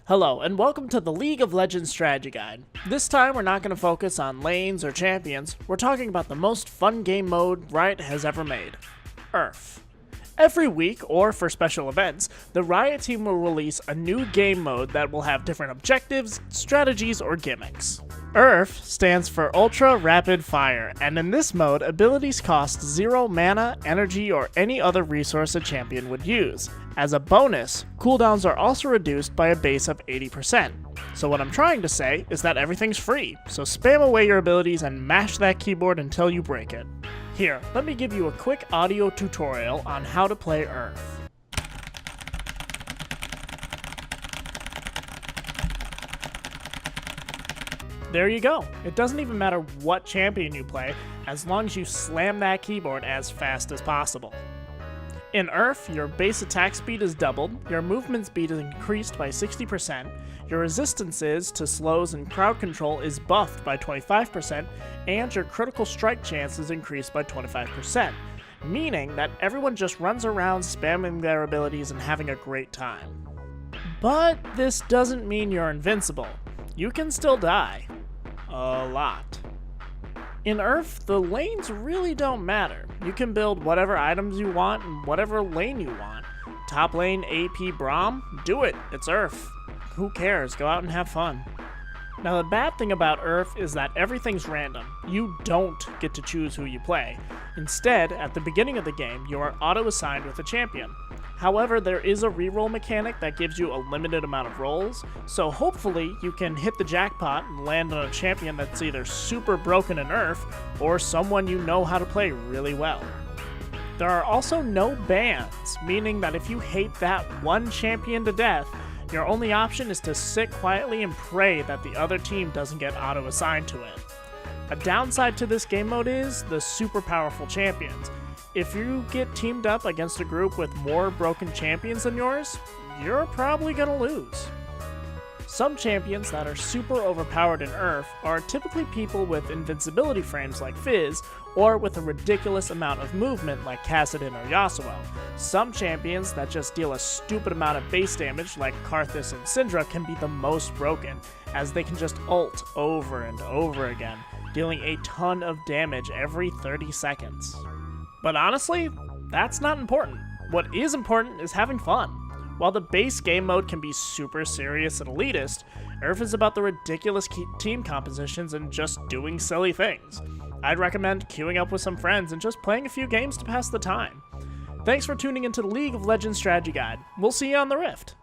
Hello, and welcome to the League of Legends Strategy Guide. This time we're not going to focus on lanes or champions, we're talking about the most fun game mode Riot has ever made, URF. Every week, or for special events, the Riot team will release a new game mode that will have different objectives, strategies, or gimmicks. URF stands for Ultra Rapid Fire, and in this mode, abilities cost 0 mana, energy, or any other resource a champion would use. As a bonus, cooldowns are also reduced by a base of 80%. So what I'm trying to say is that everything's free, so spam away your abilities and mash that keyboard until you break it. Here, let me give you a quick audio tutorial on how to play URF. There you go. It doesn't even matter what champion you play, as long as you slam that keyboard as fast as possible. In URF, your base attack speed is doubled, your movement speed is increased by 60%, your resistances to slows and crowd control is buffed by 25%, and your critical strike chance is increased by 25%, meaning that everyone just runs around spamming their abilities and having a great time. But this doesn't mean you're invincible. You can still die. A lot. In URF, the lanes really don't matter. You can build whatever items you want in whatever lane you want. Top lane AP Braum? Do it, it's URF. Who cares, go out and have fun. Now the bad thing about URF is that everything's random. You don't get to choose who you play. Instead, at the beginning of the game, you are auto-assigned with a champion. However, there is a reroll mechanic that gives you a limited amount of rolls, so hopefully you can hit the jackpot and land on a champion that's either super broken in URF, or someone you know how to play really well. There are also no bans, meaning that if you hate that one champion to death, your only option is to sit quietly and pray that the other team doesn't get auto-assigned to it. A downside to this game mode is the super powerful champions. If you get teamed up against a group with more broken champions than yours, you're probably gonna lose. Some champions that are super overpowered in URF are typically people with invincibility frames like Fizz, or with a ridiculous amount of movement like Kassadin or Yasuo. Some champions that just deal a stupid amount of base damage like Karthus and Syndra can be the most broken, as they can just ult over and over again, dealing a ton of damage every 30 seconds. But honestly, that's not important. What is important is having fun. While the base game mode can be super serious and elitist, URF is about the ridiculous team compositions and just doing silly things. I'd recommend queuing up with some friends and just playing a few games to pass the time. Thanks for tuning into the League of Legends Strategy Guide. We'll see you on the Rift.